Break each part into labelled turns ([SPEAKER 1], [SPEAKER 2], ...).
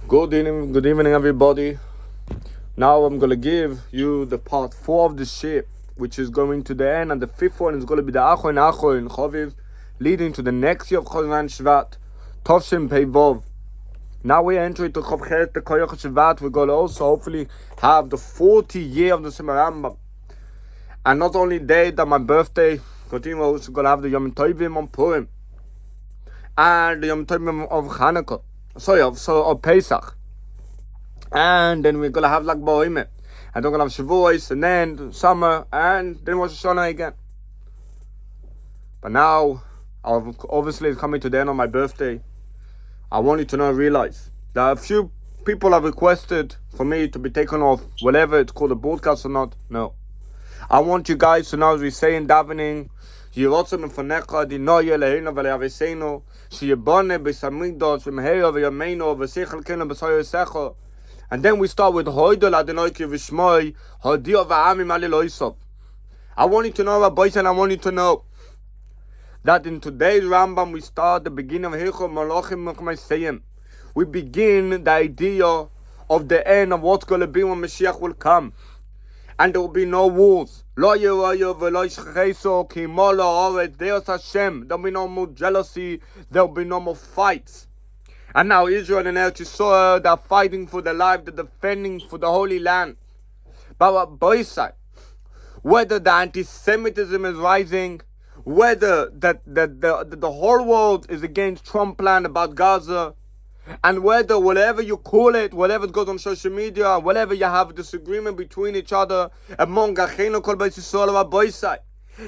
[SPEAKER 1] Good evening, everybody. Now I'm gonna give you the part 4 of the ship, which is going to the end, and the 5th one is gonna be the Achoin Choviv, leading to the next year of Chovan Shvat, Tovshim Pei Vov. Now we enter into Chovchet, the Koyach Shvat. We're gonna also hopefully have the 40 year of the Semarambam, and not only that my birthday. Continue, we're also gonna have the Yom Tovim on Purim, and the Yom Tovim of Hanukkah. Of Pesach. And then we're going to have Lag BaOmer. And then we're going to have Shavuos, and then summer, and then Rosh Hashanah again. But now, obviously it's coming to the end of my birthday. I want you to realize that a few people have requested for me to be taken off, whatever it's called, a broadcast or not. No. I want you guys to know, as we say in davening, Yirotzim Mefanecha, Dinoye Leheinu V'Le'aviseinu, Sheyibone B'Samigdos V'Meheyo V'Yameinu V'Seichel Kenu B'Soyo Secho. And then we start with Hoidol Adonai Ki V'Shmoi Hodio V'Amim Ali Loisov. I want you to know, boys, and I want you to know that in today's Rambam we start the beginning of Hilchot Malachim Mechmaiseyim. We begin the idea of the end of what's going to be when Mashiach will come. And there will be no wars. Lo Yeroyo v'lo Yishcheso ki molo oret Deus Hashem. There will be no more jealousy. There will be no more fights. And now Israel and Eretz Yisrael, they're fighting for their life. They're defending for the Holy Land. But what boys say, whether the anti-Semitism is rising, whether the whole world is against Trump's plan about Gaza, and whether whatever you call it, whatever goes on social media, whatever you have a disagreement between each other among Achenu Kol Beis Yisrael or Boisai,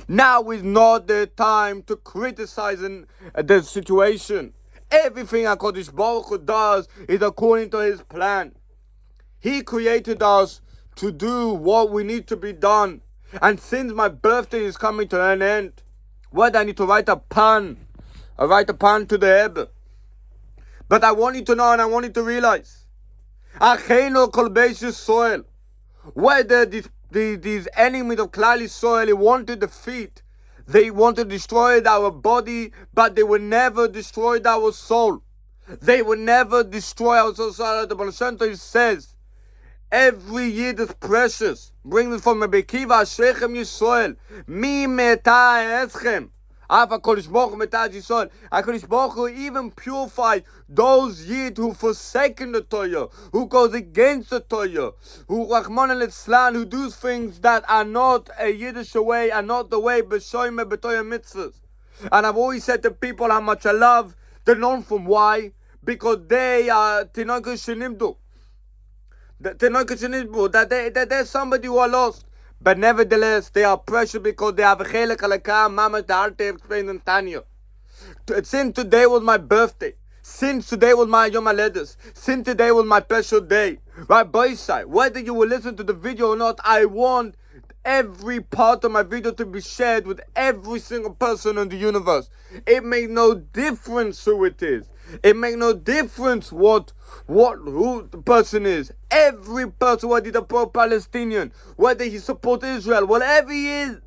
[SPEAKER 1] now is not the time to criticize the situation. Everything HaKadosh Baruch Hu does is according to His plan. He created us to do what we need to be done. And since my birthday is coming to an end, whether I need to write a pan to the Rebbe. But I want you to know and I want you to realize, Achenu Kol Beis Yisrael, whether these enemies of Klal Yisrael want to defeat, they want to destroy our body, but they will never destroy our soul. They will never destroy our soul. The Baal Shem Tov says, every Yid is precious. Bring this from Rabbi Akiva, Ashrechem Yisrael, Mi Meta Eschem. HaKadosh Baruch Hu even purified those Yid who forsaken the Torah, who goes against the Torah, who do things that are not a Yiddish way, are not the way b'shoyme b'Torah mitzvahs. And I've always said to people how much I love the non-from. Why? Because they are Tinoka Shenimdu. That they're somebody who are lost. But nevertheless, they are precious because they have a chelek alakah, mama, the Alte explained in Tanya. Since today was my birthday, since today was my Yom HaLedes, since today was my special day, right, boys, whether you will listen to the video or not, I want every part of my video to be shared with every single person in the universe. It makes no difference who it is. It makes no difference who the person is. Every person, whether he's a pro-Palestinian, whether he supports Israel, whatever he is,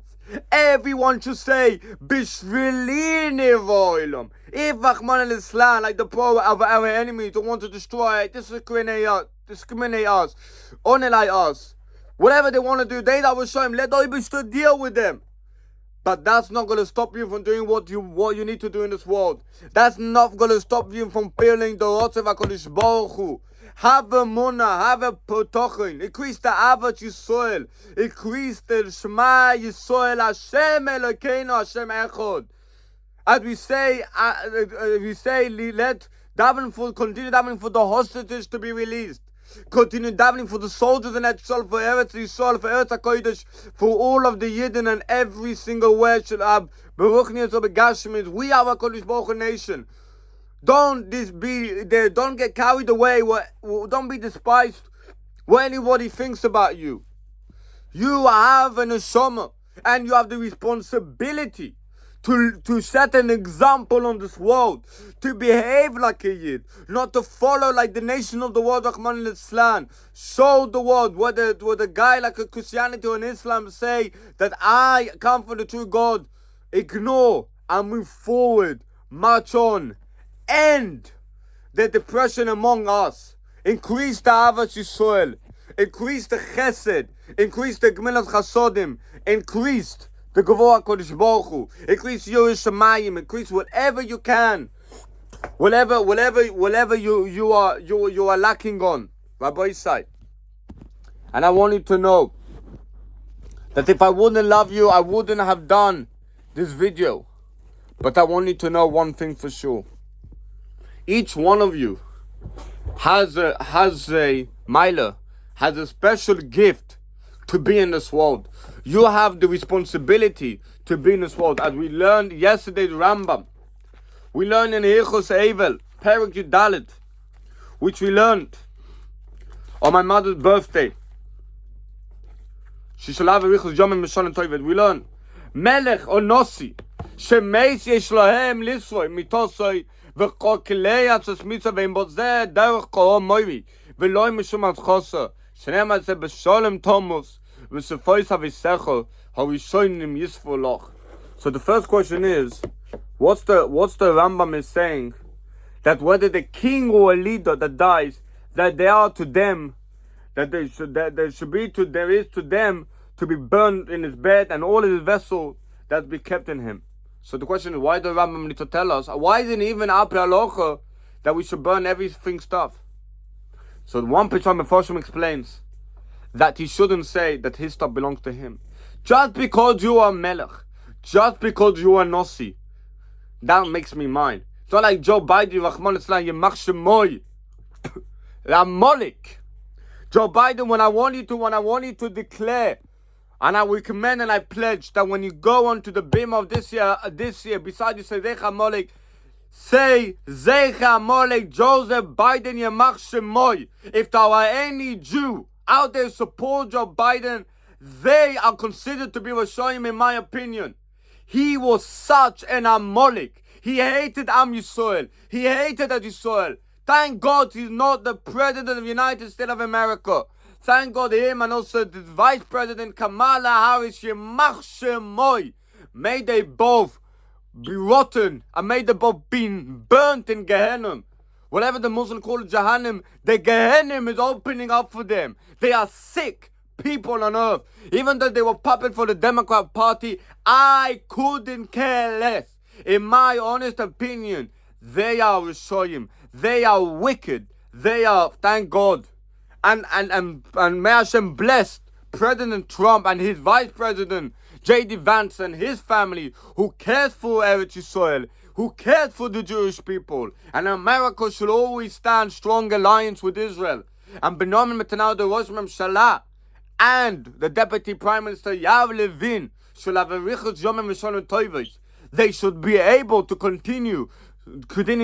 [SPEAKER 1] everyone should say, Bishvili nevoilom. If Rahman al-Islam, like the pro of our enemies who want to destroy, discriminate us, onelai us, whatever they want to do, they that will show him, let the Ibishter deal with them. But that's not going to stop you from doing what you need to do in this world. That's not going to stop you from feeling the Rotz of HaKadosh Baruch Hu. Have a munah, have a potochin. Increase the Avat Yisrael. Increase the Shema Yisrael. Hashem Elokeinu, Hashem Echad. As we say, let continue davening for the hostages to be released. Continue davening for the soldiers in Eretz, for Eretz Yisrael, for Eretz HaKodesh, for all of the Yidden, and every single word should have Baruch Niyos of Gashmis. We are a HaKadosh Baruch Hu nation. Don't get carried away. Don't be despised what anybody thinks about you. You have an neshama, and you have the responsibility to set an example on this world, to behave like a Yid, not to follow like the nation of the world, Rahman al-Islam. Show the world, whether a guy like a Christianity or an Islam say that I come from the true God, ignore and move forward, march on, end the depression among us. Increase the Ahavas Yisrael. Increase the Chesed. Increase the Gemilas Chasodim. Increase the Gavoa Kodesh Baruch Hu. Increase Yiras Shamayim. Increase whatever you can. Whatever you are lacking on. Rabbi Isai. And I want you to know that if I wouldn't love you, I wouldn't have done this video. But I want you to know one thing for sure. Each one of you has a milah, has a special gift to be in this world. You have the responsibility to be in this world. As we learned yesterday's Rambam, we learned in Hilchos Eivel, Perek Yudalit, which we learned on my mother's birthday. She shall have a richos yomim mishalim toivet. We learn Melech or Nosi shemeis yesh lahem lisroi mitosoi v'chokelei atzos mitzvah ve'imbotzeh derech korom moiri v'loi mishum adchosa shenem atzeh b'sholem tomus v'sefois havisecho harishonim yisfu loch. So the first question is, what's the Rambam is saying? That whether the king or a leader that dies, that they are to them, that there is to them to be burned in his bed and all his vessel that be kept in him. So the question is, why does Rambam need to tell us? Why isn't even our halacha that we should burn everything stuff? So one Pesham Meforshim explains that he shouldn't say that his stuff belongs to him. Just because you are Melech, just because you are Nossi, that makes me mine. It's not like Joe Biden, Rahman Islam, Yemach Shemoy, Ramolik. Joe Biden, when I want you to declare, and I recommend and I pledge that when you go onto the beam of this year, beside you say Zecha Molek, say Zecha Molek, Joseph Biden Yemach Shemoy. If there are any Jew out there support Joe Biden, they are considered to be Rishonim, in my opinion. He was such an Amalek. He hated Am Yisrael. He hated Yisrael. Thank God he's not the president of the United States of America. Thank God him and also the vice president Kamala Harris, Yemach Shemoy. May they both be rotten and may they both be burnt in Gehenna. Whatever the Muslims call it Jahannam, the Gehenna is opening up for them. They are sick people on earth. Even though they were puppet for the Democrat Party, I couldn't care less. In my honest opinion, they are Rishoyim. They are wicked. They are, thank God. And may Hashem bless President Trump and his Vice President J.D. Vance and his family, who cares for Eretz Yisrael, who cares for the Jewish people. And America should always stand strong alliance with Israel. And Benjamin Netanyahu, the Rosh Hashanah, and the Deputy Prime Minister Yair Levin should have a richos yomim mishalim toivos. They should be able to continue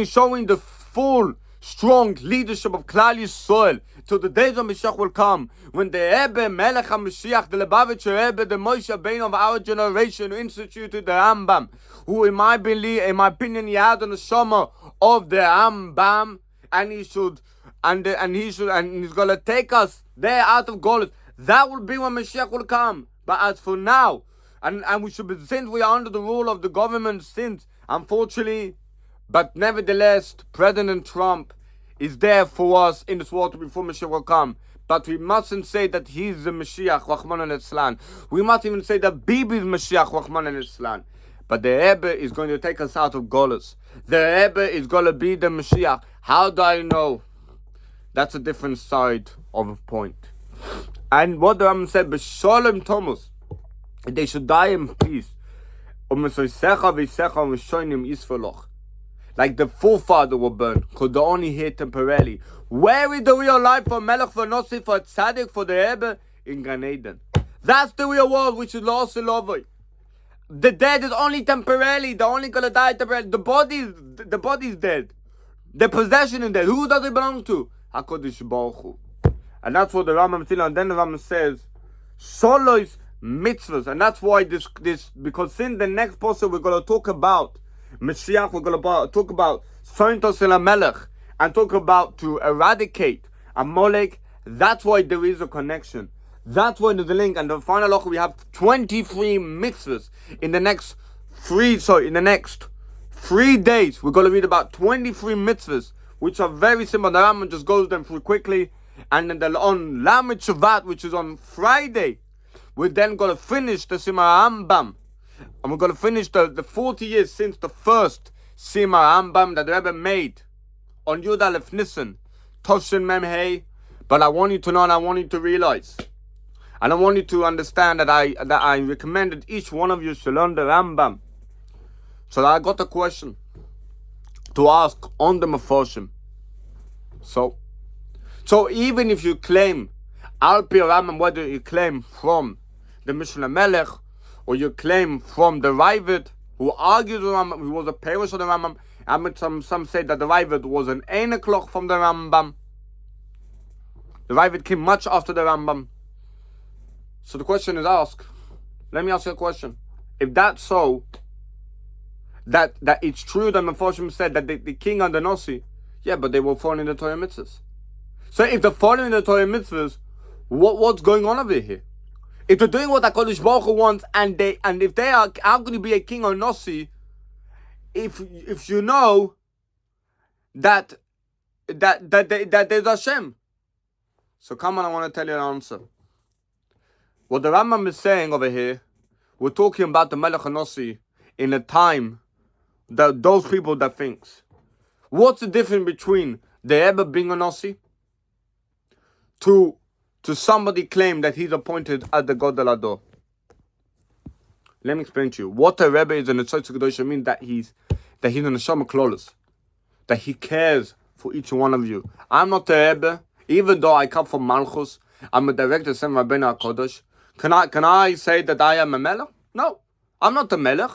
[SPEAKER 1] showing the full, strong leadership of Klal Yisrael till the days of Mashiach will come, when the Rebbe Melech HaMashiach, the Lubavitcher Rebbe, the Moshe Rabbeinu of our generation, who instituted the Rambam, who in my opinion, he had on the Shoma of the Rambam, and he's gonna take us there out of Golus. That will be when Mashiach will come. But as for now, and we should be, since we are under the rule of the government, since unfortunately, but nevertheless, President Trump is there for us in this world before Mashiach will come. But we mustn't say that he's the Mashiach, Rahman al-Islam. We must even say that Bibi is Mashiach, Rahman al-Islam. But the Rebbe is going to take us out of Golus. The Rebbe is going to be the Mashiach. How do I know? That's a different side of a point. And what the Rambam said, B'sholem Thomas, they should die in peace. Like the forefather will burn, because they're only here temporarily. Where is the real life for Melech, for Nossi, for Tzaddik, for the Rebbe? In Gan Eden. That's the real world which is lost in love. The dead is only temporarily. They're only going to die temporarily. The body is dead. The possession is dead. Who does it belong to? HaKadosh Baruch Hu. And that's what the Rambam says. And then the Rambam says, Sholois mitzvahs. And that's why this because in the next post we're going to talk about Mashiach, we're going to talk about Sointos El HaMelech, and talk about to eradicate Amalek. That's why there is a connection. That's why there's a link. And the final loch, we have 23 mitzvahs in the next 3 days. We're going to read about 23 mitzvahs which are very simple. The Rambam just goes them through quickly. And then on Lamed Shavat, which is on Friday, we're then going to finish the Simar Rambam. And we're going to finish the 40 years since the first Simar Rambam that the Rebbe made on Yud Aleph Nisan, Toshin Mem Hey. But I want you to know and I want you to realize, and I want you to understand that I recommended each one of you to learn the Rambam. So I got a question to ask on the Meforshim. So even if you claim Al Pi Rambam, whether you claim from the Mishnah Melech or you claim from the Ravid who argued the Rambam, who was a parish of the Rambam, and some say that the Ravid was an Ein o'clock from the Rambam. The Ravid came much after the Rambam. So the question is asked. Let me ask you a question. If that's so, that it's true that Meforshim said that the king and the Nasi, yeah, but they were following the Torah mitzvahs. So if they're following the Torah mitzvahs, what's going on over here? If they're doing what HaKadosh Baruch Hu wants, and if they are going to be a king or Nasi, if you know that there's Hashem. So come on, I want to tell you an answer. What the Rambam is saying over here, we're talking about the Melech HaNasi in a time that those people that thinks. What's the difference between the Rebbe being a Nasi to somebody claim that he's appointed as the Gadol Ador? Let me explain to you. What a Rebbe is in the Tzitz Kedosh means that he's an Neshama Klolos, that he cares for each one of you. I'm not a Rebbe, even though I come from Malchus. I'm a director of Rabbeinu HaKodesh. Can I say that I am a Melech? No, I'm not a Melech.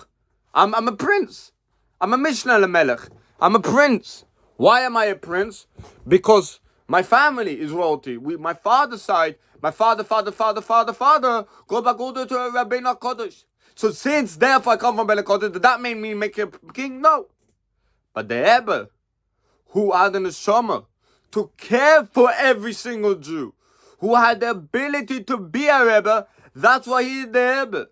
[SPEAKER 1] I'm a prince. I'm a Mishnah LeMelech. I'm a prince. Why am I a prince? Because my family is royalty. My father's side, my father, go back all the way to Rabbeinu HaKodesh. So since therefore I come from Rabbeinu HaKodesh, did that make me make a king? No. But the Rebbe, who had an neshama to care for every single Jew, who had the ability to be a Rebbe, that's why he is the Rebbe.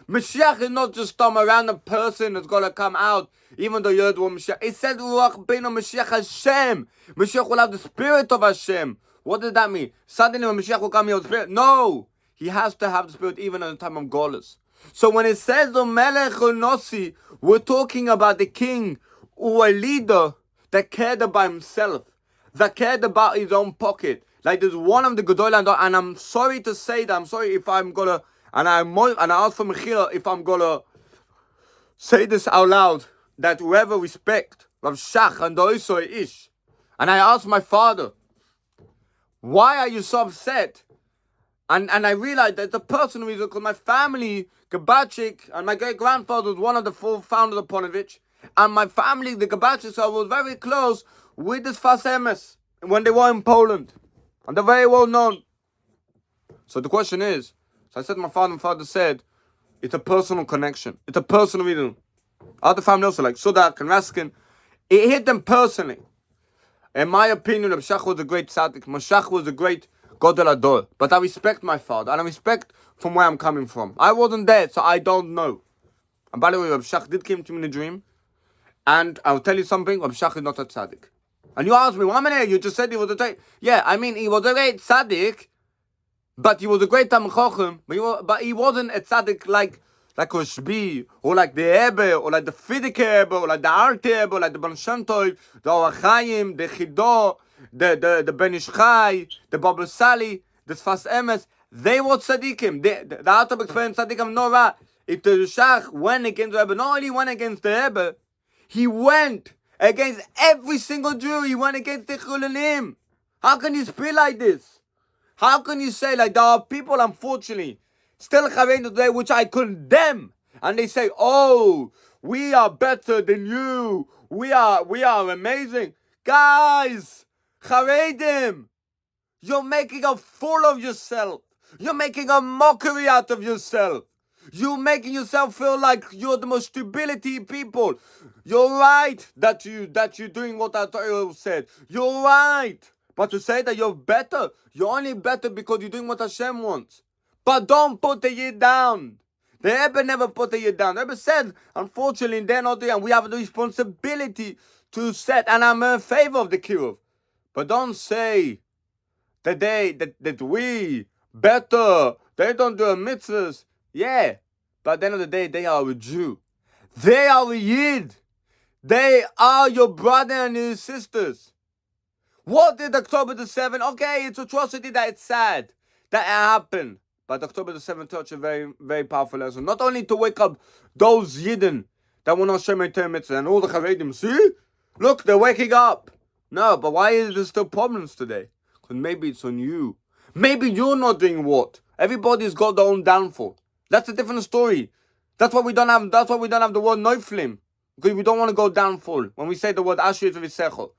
[SPEAKER 1] Mashiach is not just some random person that's going to come out, even though you heard what Mashiach. It said, Ruach Beinu Mashiach Hashem. Mashiach will have the spirit of Hashem. What does that mean? Suddenly when Mashiach will come, he has the spirit? No. He has to have the spirit even in the time of Golus. So when it says the Melech HaNasi, we're talking about the king or a leader that cared about himself, that cared about his own pocket. Like there's one of the Gedolei Ador, and I'm sorry to say that, I'm sorry if I'm gonna, and I ask for Mechila if I'm gonna say this out loud, that whoever respect Rav Shach and the Oisoi Ish, and I asked my father, why are you so upset? And I realized that the personal reason, because my family, Gabachik, and my great-grandfather was one of the four founders of Ponevezh, and my family, the Gabachiks, was very close with this Fas Emes when they were in Poland. And they're very well known. So the question is, so I said my father said, it's a personal connection. It's a personal reason. Other family also, like Sudak and Raskin, it hit them personally. In my opinion, Mashach was a great tzaddik. Mashach was a great Gadol Ador. But I respect my father, and I respect from where I'm coming from. I wasn't there, so I don't know. And by the way, Mashach did come to me in a dream, and I'll tell you something, Mashach is not a tzaddik. And you asked me, well, you just said he was a tzaddik. Yeah, I mean, he was a great tzaddik, but he was a great Talmid Chacham, but he wasn't a tzaddik like a Shbi, or like the Rebbe, or like the Frierdiker Rebbe, or like the Arte Rebbe, or like the Baal Shem Tov, the Or HaChaim, the Chido, the Ben Ish Chai, the Baba Sali, the Sfas Emes. They were tzaddikim. The Arte Rebbe experienced tzaddikim no ra. If the Shach went against the Rebbe, not only went against the Rebbe, he went against every single Jew. He went against the Chulanim. How can you speak like this? How can you say, like, there are people, unfortunately, still Chareinu today, which I condemn. And they say, oh, we are better than you. We are amazing. Guys, Charedim, you're making a fool of yourself. You're making a mockery out of yourself. You're making yourself feel like you're the most stability people. You're right that you're doing what I said. You're right. But to say that you're better, you're only better because you're doing what Hashem wants. But don't put the Yid down. The Rebbe never put the Yid down. The Rebbe said, unfortunately, they're not there, and we have the responsibility to set, and I'm in favor of the kiruv. But don't say that that we better, they don't do a mitzvahs. Yeah, but at the end of the day, they are a Jew. They are a Yid. They are your brother and your sisters. What did October the 7th? Okay, it's atrocity that it's sad that it happened. But October the 7th taught a very, very powerful lesson. Not only to wake up those Yidden that will not share my mitzvah and all the Charedim. See? Look, they're waking up. No, but why is there still problems today? Because maybe it's on you. Maybe you're not doing what? Everybody's got their own downfall. That's a different story. That's why we don't have the word noiflim. Because we don't want to go downfall. When we say the word ashrit v'sechel.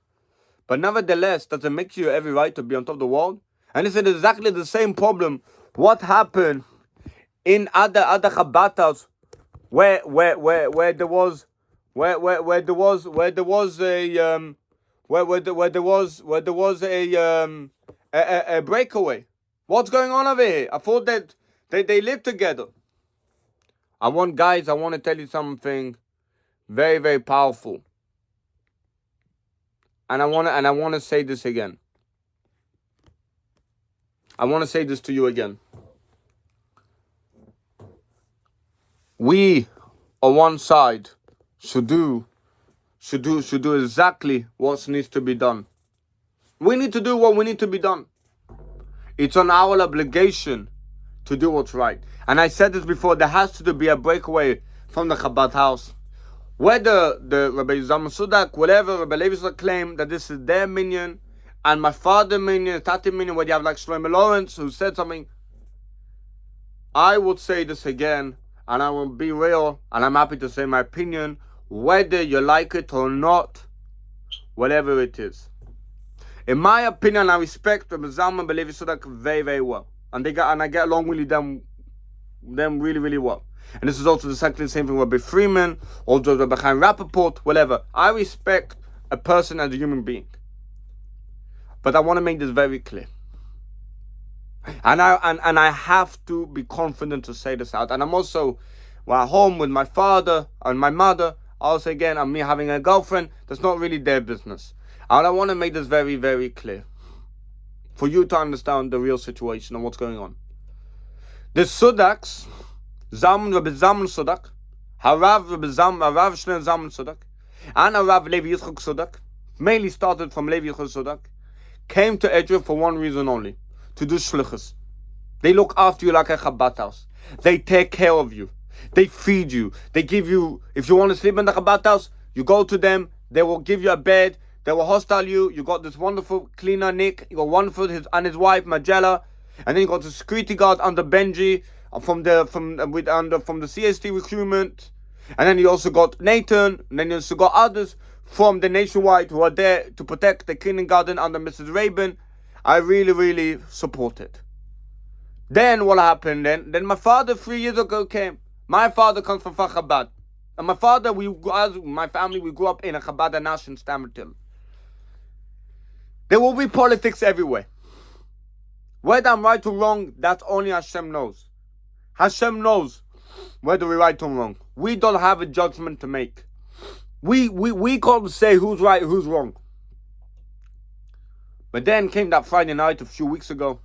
[SPEAKER 1] But nevertheless, does it make you every right to be on top of the world? And this is exactly the same problem. What happened in other Chabbatas where there was a breakaway? What's going on over here? I thought that they live together. I want to tell you something very, very powerful. And I want to say this again. I want to say this to you again. We, on one side, should do exactly what needs to be done. We need to do what we need to be done. It's on our obligation to do what's right. And I said this before, there has to be a breakaway from the Chabad house. Whether the Rabbi Zalmy Sudak, whatever, Rabbi Levi Sudak claim that this is their minion, and my father minion, Tati minion, where you have like Shlomo Lawrence who said something, I would say this again, and I will be real, and I'm happy to say my opinion, whether you like it or not, whatever it is. In my opinion, I respect Rabbi Zalman and Levi Sudak very, very well. And I get along with them really, really well. And this is also exactly the same thing with Rabbi Freeman, or Rabbi Chaim Rappaport, whatever. I respect a person as a human being. But I want to make this very clear. And I have to be confident to say this out. And I'm also at home with my father and my mother. Also, again, I'm me having a girlfriend. That's not really their business. And I want to make this very, very clear for you to understand the real situation and what's going on. The Sudaks, Rabbi Zalman Sudak, Harav Shlomo Zalman Sudak, and Harav Levi Yitzchak Sudak, mainly started from Levi Yitzchak Sudak, came to Israel for one reason only, to do shlichus. They look after you like a Chabad house. They take care of you. They feed you. They give you, if you want to sleep in the Chabad house, you go to them, they will give you a bed, they will hostel you. You got this wonderful cleaner, Nick. You got wonderful, his wife, Magella. And then you got the security guard under Benji from the CST recruitment. And then you also got Nathan. And then you also got others from the Nationwide who are there to protect the kindergarten under Mrs. Rabin. I really, really support it. Then what happened then? Then my father 3 years ago came. My father comes from Chabad. And my father, my family, we grew up in a Chabad Nash in Stammerton. There will be politics everywhere. Whether I'm right or wrong, that's only Hashem knows. Hashem knows whether we're right or wrong. We don't have a judgment to make. We can't say who's right, who's wrong. But then came that Friday night a few weeks ago,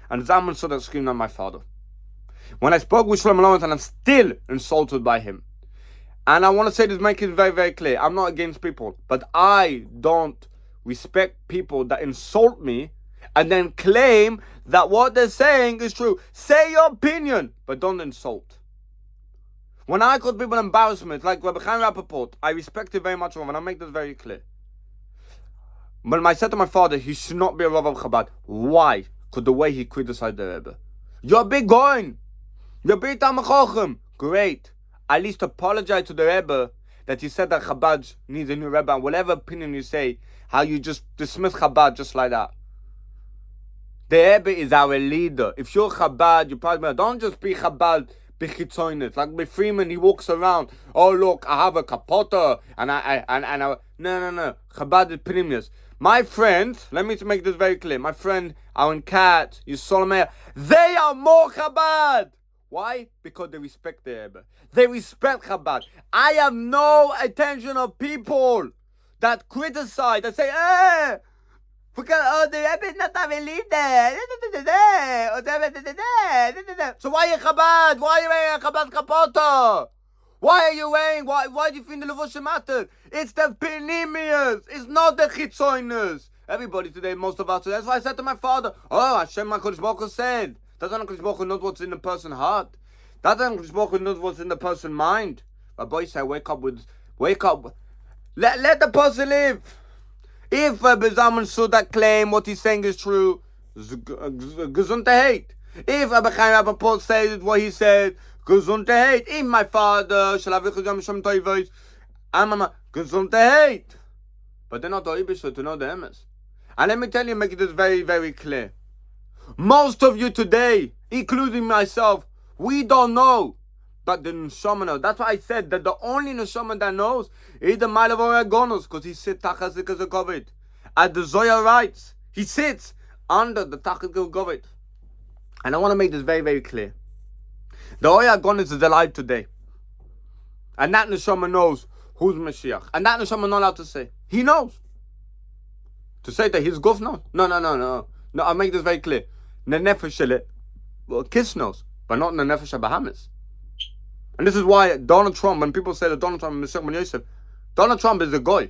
[SPEAKER 1] and Zalman Sudak screamed at my father. When I spoke with Shlomo Lawrence, and I'm still insulted by him. And I want to say this, make it very, very clear. I'm not against people, but I don't respect people that insult me and then claim that what they're saying is true. Say your opinion, but don't insult. When I cause people embarrassment, like Rabbi Chaim Rappaport, I respect it very much, and I make this very clear. But I said to my father, he should not be a Rav of Chabad. Why? Because the way he criticized the Rebbe. You're a big goin. You're a big Talmid Chacham. Great. At least apologize to the Rebbe that he said that Chabad needs a new Rebbe, and whatever opinion you say, how you just dismiss Chabad just like that. The Rebbe is our leader. If you're Chabad, you probably don't just be Chabad b'chitzonet. Like with Freeman, he walks around. Oh look, I have a kapota, and I. No. Chabad is premius. My friend, let me make this very clear. My friend, Aaron Katz, Yisrael, they are more Chabad. Why? Because they respect the Rebbe. They respect Chabad. I have no attention of people that criticize, that say, eh, because, oh, the Rebbe is not a leader. So why are you Chabad? Why are you wearing a Chabad kapota? Why are you wearing, why do you think the Levushim matter? It's the Penimius. It's not the Chitzoinus. Everybody today, most of us, that's why I said to my father, oh, Hashem HaKadosh Baruch Hu said. Doesn't HaKadosh Baruch Hu know what's in the person's heart? Doesn't HaKadosh Baruch Hu know what's in the person's mind? My boy said, wake up. Let the person live. If Zalmy Sudak claim what he's saying is true, Gesundheit. If Rabbi Chaim Rappaport says what he said, Gesundheit. If my father shall have Gesundheit. But they're not the Ibisha to know the Emes. And let me tell you, make this very, very clear. Most of you today, including myself, we don't know. But the Neshama knows. That's why I said that the only Neshama that knows is the Ma'alav Oragonos, because he sits Tachas Kovet. As the Zoya writes, he sits under the Tachas Kovet. And I want to make this very, very clear. The Oragonos is alive today. And that Neshama knows who's Mashiach. And that Neshama not allowed to say. He knows. To say that he's Guf knows. No. No, I'll make this very clear. The Nefesh well, Kiss knows, but not the Nefesh Bahamas. And this is why Donald Trump, when people say that Donald Trump is Mashiach Ben Yosef, Donald Trump is a goy.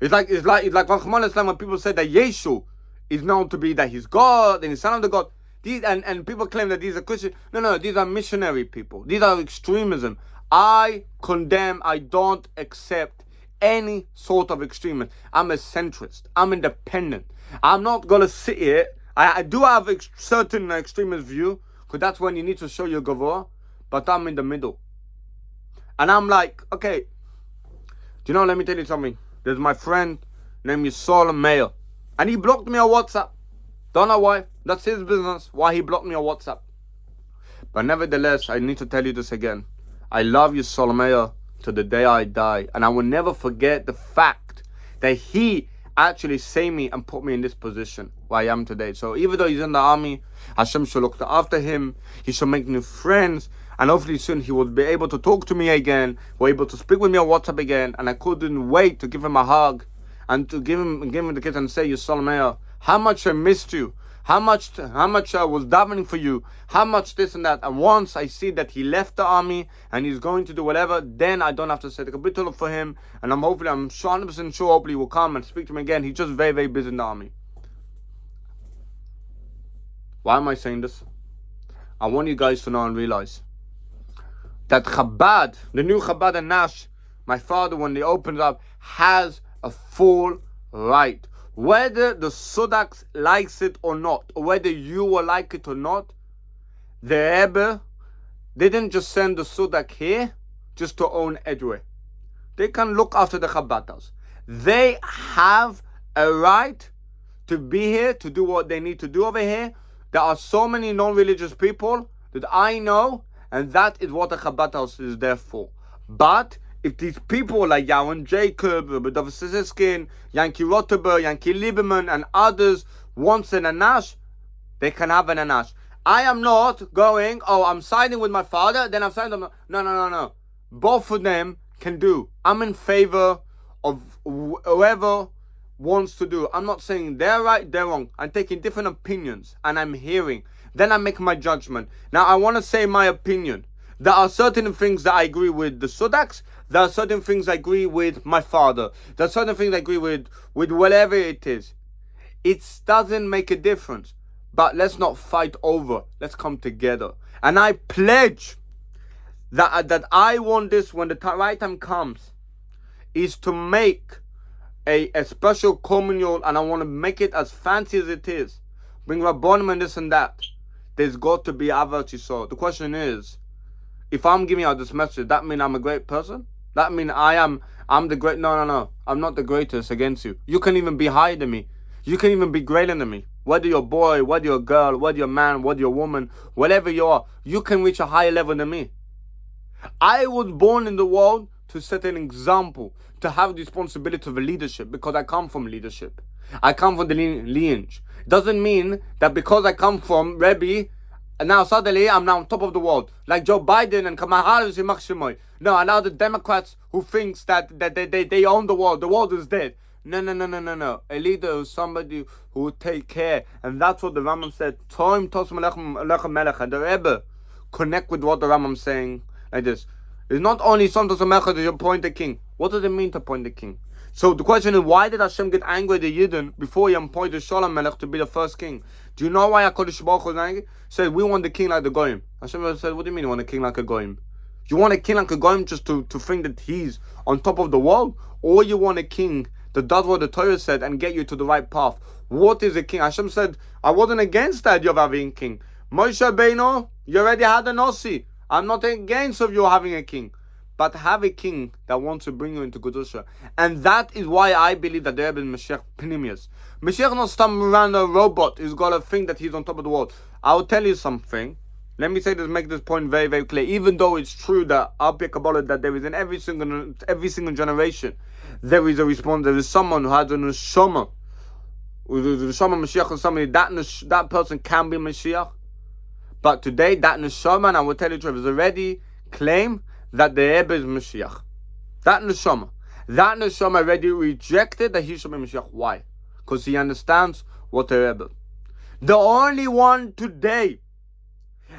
[SPEAKER 1] It's like Rahman Islam when people say that Yeshu is known to be that he's God and he's son of the God. These and people claim that these are Christian. No, these are missionary people. These are extremism. I condemn, I don't accept any sort of extremism. I'm a centrist. I'm independent. I'm not going to sit here. I do have a certain extremist view, because that's when you need to show your gavor, but I'm in the middle. And I'm like, okay, do you know, let me tell you something. There's my friend named Zalmy, and he blocked me on WhatsApp. Don't know why. That's his business, why he blocked me on WhatsApp. But nevertheless, I need to tell you this again. I love you, Zalmy, to the day I die. And I will never forget the fact that he actually saved me and put me in this position where I am today. So even though he's in the army, Hashem should look after him. He should make new friends. And hopefully soon he will be able to talk to me again. We're able to speak with me on WhatsApp again. And I couldn't wait to give him a hug and to give him the kiss and say, you Zalmy, how much I missed you. How much I was davening for you. How much this and that. And once I see that he left the army and he's going to do whatever, then I don't have to say the kapitula for him. And I'm 100% sure hopefully he will come and speak to him again. He's just very, very busy in the army. Why am I saying this? I want you guys to know and realize that Chabad, the new Chabad and Nash, my father, when they opened up, has a full right. Whether the Sudaks likes it or not, or whether you will like it or not, the Rebbe didn't just send the Sudak here just to own Edway. They can look after the Chabbatas. They have a right to be here, to do what they need to do over here. There are so many non-religious people that I know, and that is what the Chabad house is there for. But if these people like Yaron Jacob, David Siskin, Yankee Rottenberg, Yankee Lieberman, and others wants an anash, they can have an anash. I am not going, I'm siding with my father, then I'm siding with No. Both of them can do. I'm in favor of whoever wants to do. I'm not saying they're right, they're wrong. I'm taking different opinions, and I'm hearing. Then I make my judgment. Now, I want to say my opinion. There are certain things that I agree with the Sudaks. There are certain things I agree with my father. There are certain things I agree with whatever it is. It doesn't make a difference. But let's not fight over. Let's come together. And I pledge that I want this, when the right time comes, is to make a special communal, and I want to make it as fancy as it is. Bring Rabbonim and this and that. There's got to be Avat Yisrael. The question is, if I'm giving out this message, that mean I'm a great person? That mean I'm the great? No. I'm not the greatest against you. You can even be higher than me. You can even be greater than me. Whether you're a boy, whether you're a girl, whether you're a man, whether you're a woman, whatever you are, you can reach a higher level than me. I was born in the world to set an example, to have the responsibility of leadership, because I come from leadership. I come from the lineage. Doesn't mean that because I come from Rebbe, and now suddenly I'm now on top of the world. Like Joe Biden and Kamala Harris and Mark Shimoy. No, and now the Democrats who thinks that they own the world is dead. No. A leader is somebody who will take care. And that's what the Rambam said. Toim tosum alechem melech. And the Rebbe connect with what the Rambam's saying like this. It's not only some tosum melech that you appoint the king. What does it mean to appoint the king? So the question is, why did Hashem get angry at the Yidden before he appointed Shalom Melech to be the first king? Do you know why HaKadosh Baruch Hu was angry? He said, we want the king like the Goyim. Hashem said, what do you mean you want a king like a Goyim? You want a king like a Goyim just to think that he's on top of the world? Or you want a king that does what the Torah said and get you to the right path? What is a king? Hashem said, I wasn't against the idea of having a king. Moshe Rabbeinu, you already had a Nasi. I'm not against of you having a king. But have a king that wants to bring you into Kedusha. And that is why I believe that there is Mashiach Pnimius. Mashiach not some random robot who's got to think that he's on top of the world. I'll tell you something. Let me say this, make this point very, very clear. Even though it's true that I'll pick about it, that there is in every single generation, there is a response. There is someone who has a neshama. The neshama Mashiach is somebody, that person can be Mashiach. But today, that neshama, and I will tell you the truth, is already claimed that the Rebbe is Mashiach. That neshama already rejected that he should be Mashiach. Why? Because he understands what the Rebbe. The only one today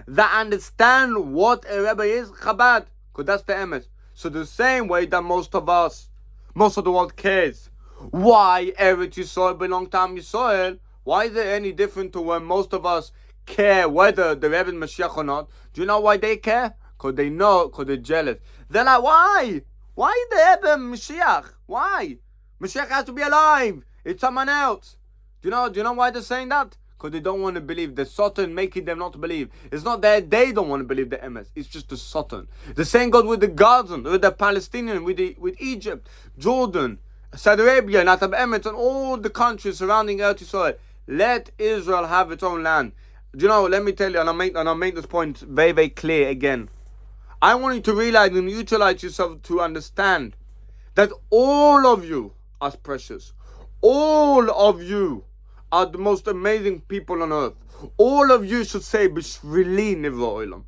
[SPEAKER 1] that understand what a Rebbe is, Chabad. Because that's the emes. So the same way that most of the world cares why Eretz Yisrael belongs to Am Yisrael, why is it any different to when most of us care whether the Rebbe is Mashiach or not? Do you know why they care? Because they know, because they're jealous. They're like, why? Why the Rebbe Mashiach? Why? Mashiach has to be alive. It's someone else. Do you know why they're saying that? Because they don't want to believe. The Satan making them not to believe. It's not that they don't want to believe the emes. It's just the Satan. The same goes with the Gazan, with the Palestinian, with Egypt, Jordan, Saudi Arabia, and Arab Emirates, and all the countries surrounding Eretz Yisrael. Let Israel have its own land. Do you know, let me tell you, and I'll make this point very, very clear again. I want you to realize and utilize yourself to understand that all of you are precious. All of you are the most amazing people on earth. All of you should say, Bishvili Nivra Olam.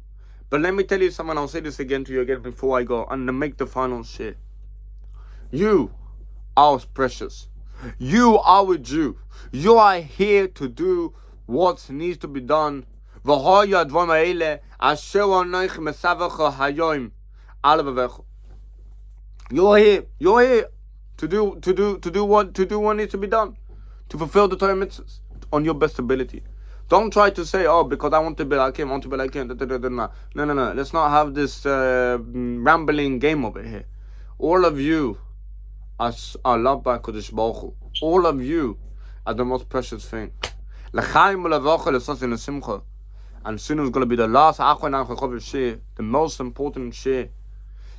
[SPEAKER 1] But let me tell you something, I'll say this again to you again before I go, and to make the final share. You are precious. You are a Jew. You are here to do what needs to be done. You're here to do what needs to be done, to fulfill the Torah mitzvahs on your best ability. Don't try to say, oh, because I want to be like him, No. Let's not have this rambling game over here. All of you are loved by Kodesh Baruch Hu. All of you are the most precious thing. And soon is going to be the last share, the most important share,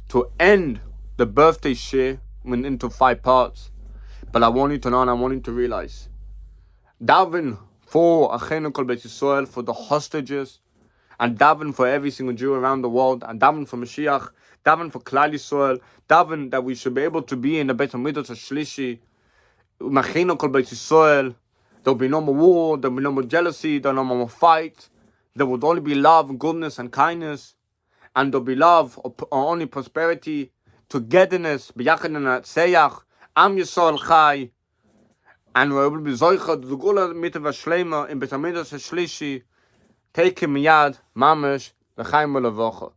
[SPEAKER 1] to end the birthday share into 5 parts. But I want you to know and I want you to realize, daven for Achenu Kol Beit Yisrael, for the hostages, and daven for every single Jew around the world, and daven for Mashiach, daven for Klal Yisrael, daven that we should be able to be in the Beit HaMikdash HaShlishi, Achenu Kol Beit Yisrael. There'll be no more war, there'll be no more jealousy, there'll be no more fight. There would only be love, goodness, and kindness. And there'll be love, or only prosperity, togetherness, b'yachad and atzeyach, Am Yisrael Chai. And we will be zoichad, the gula mitav shlema in Beit HaMikdash HaShlishi, take him miyad, mamash, l'chaim u'levocha.